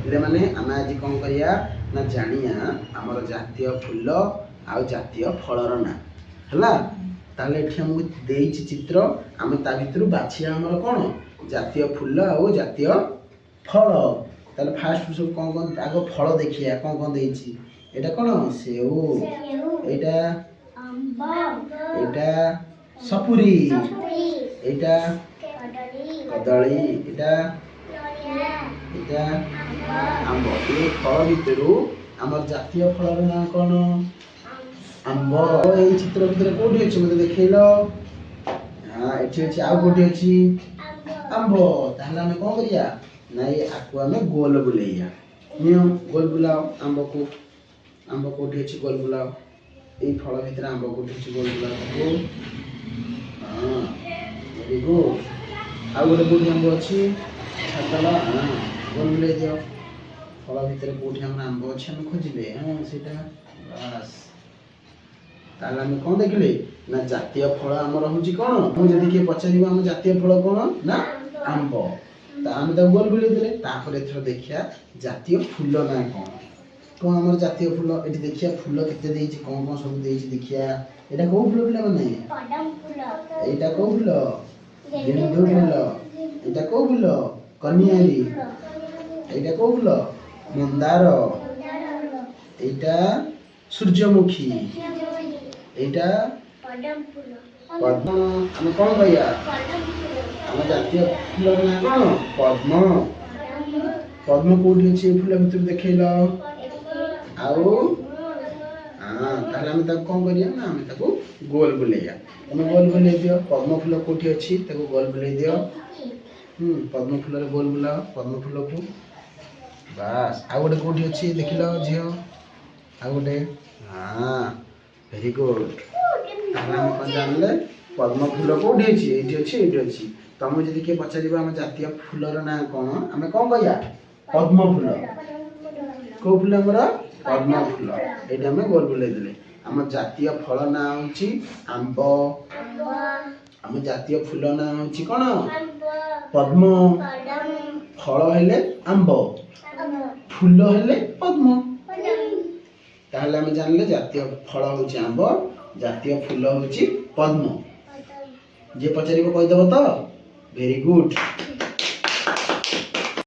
ପିଲାମାନେ ଆମେ ଆଜି କ'ଣ କରିବା ନା ଜାଣିବା ଆମର ଜାତୀୟ ଫୁଲ ଆଉ ଜାତୀୟ ଫଳର ନାଁ ହେଲା। ତାହେଲେ ଏଠି ଆମକୁ ଦେଇଛି ଚିତ୍ର, ଆମେ ତା ଭିତରୁ ବାଛିବା ଆମର କ'ଣ ଜାତୀୟ ଫୁଲ ଆଉ ଜାତୀୟ ଫଳ। ତାହେଲେ ଫାଷ୍ଟ ସବୁ କ'ଣ କ'ଣ ଆଗ ଫଳ ଦେଖିବା କ'ଣ କ'ଣ ଦେଇଛି। ଏଇଟା କ'ଣ ସେଉ, ଏଇଟା ଏଇଟା ସପୁରୀ, ଏଇଟା କଦଳୀ, ଏଇଟା ଏଇଟା ଆମ୍ବ। ଏ ଫଳ ଭିତରୁ ଆମର ଜାତୀୟ ଫଳର ନାଁ କ'ଣ? ଆମ୍ବ। ଏଇ ଚିତ୍ର ଭିତରେ କୋଉଠି ଅଛି ମତେ ଦେଖେଇଲ? ଏଠି ଅଛି, ଆଉ କୋଉଠି ଅଛି? ଆମ୍ବ। ତାହେଲେ ଆମେ କ'ଣ କରିବା ନା ଆକୁ ଆମେ ଗୋଲ ବୁଲେଇବା। ନିଅ ଗୋଲ ବୁଲାଅ ଆମ୍ବକୁ। ଆମ୍ବ କୋଉଠି ଅଛି ଗୋଲ ବୁଲାଅ। ଏଇ ଫଳ ଭିତରେ ଆମ୍ବ କୋଉଠି ଅଛି ଗୋଲ ବୁଲାଅ ତାକୁ। Very good. ଆଉ ଗୋଟେ କୋଉଠି ଆମ୍ବ ଅଛି ଛାଡିଦେଲ। ଗୋଲ ବୁଲେଇ ଦିଅ। ଫଳ ଭିତରେ କୋଉଠି ଆମର ଆମ୍ବ ଅଛି ଆମେ ଖୋଜିଲେ। ସେଇଟା ବାସ୍। ତାହେଲେ ଆମେ କ'ଣ ଦେଖିଲେ ନା ଜାତୀୟ ଫଳ ଆମର ହଉଛି କ'ଣ? ମୁଁ ଯଦି କିଏ ପଚାରିବ ଆମ ଜାତୀୟ ଫଳ କ'ଣ ନା ଆମ୍ବ, ତ ଆମେ ତାକୁ ଗୋଲ ବୁଲେଇ ଦେଲେ। ତାପରେ ଏଥର ଦେଖିବା ଜାତୀୟ ଫୁଲ ନାଁ କ'ଣ? କ'ଣ ଆମର ଜାତୀୟ ଫୁଲ? ଏଠି ଦେଖିବା ଫୁଲ କେତେ ଦେଇଛି, କ'ଣ କ'ଣ ସବୁ ଦେଇଛି ଦେଖିବା। ଏଇଟା କୋଉ ଫୁଲ ପିଲାମାନେ? ଏଇଟା କୋଉ ଫୁଲ? ଗେଣ୍ଡୁ ଫୁଲ। ଏଇଟା କୋଉ ଫୁଲ? କନିଆରୀ। ଏଇଟା କୋଉ ଫୁଲ? ମନ୍ଦାର। ଏଇଟା ସୂର୍ଯ୍ୟମୁଖୀ। ଏଇଟା ପଦ୍ମ। ଆମେ କ'ଣ କହିବା ଆମ ଜାତୀୟ ଫୁଲର ନାଁ କ'ଣ? ପଦ୍ମ। ପଦ୍ମ କୋଉଠି ଅଛି ଏ ଫୁଲ ଭିତରୁ ଦେଖେଇଲ। ଆଉ ତାହେଲେ ଆମେ ତାକୁ କ'ଣ କରିବା ନା ଆମେ ତାକୁ ଗୋଲ ବୁଲେଇବା। ତମେ ଗୋଲ ବୁଲେଇ ଦିଅ। ପଦ୍ମ ଫୁଲ କୋଉଠି ଅଛି ତାକୁ ଗୋଲ ବୁଲେଇ ଦିଅ। ପଦ୍ମ ଫୁଲରେ ଗୋଲ ବୁଲାଅ ପଦ୍ମ ଫୁଲକୁ। ବାସ୍। ଆଉ ଗୋଟେ କୋଉଠି ଅଛି ଦେଖିଲ ଝିଅ? ଆଉ ଗୋଟେ। Very good. ତାହେଲେ ଆମେ କ'ଣ ଜାଣିଲେ ପଦ୍ମ ଫୁଲ କୋଉଠି ଅଛି? ଏଇଠି ଅଛି, ଏଇଠି ଅଛି। ତମେ ଯଦି କିଏ ପଚାରିବ ଆମ ଜାତୀୟ ଫୁଲର ନାଁ କ'ଣ ଆମେ କ'ଣ କହିବା? ପଦ୍ମ ଫୁଲ। କୋଉ ଫୁଲ ଆମର? ପଦ୍ମ ଫୁଲ। ଏଇଟା ଆମେ ଗୋଲ ବୁଲେଇ ଦେଲେ। ଆମ ଜାତୀୟ ଫଳ ନାଁ ହଉଛି ଆମ୍ବ। ଆମ ଜାତୀୟ ଫୁଲ ନାଁ ହଉଛି କ'ଣ? ପଦ୍ମ। ଫଳ ହେଲେ ଆମ୍ବ, ଫୁଲ ହେଲେ ପଦ୍ମ। ତାହେଲେ ଆମେ ଜାଣିଲେ ଜାତୀୟ ଫଳ ହଉଛି ଆମ୍ବ, ଜାତୀୟ ଫୁଲ ହଉଛି ପଦ୍ମ। ଯିଏ ପଚାରିବ କହିଦବ ତ? Very good.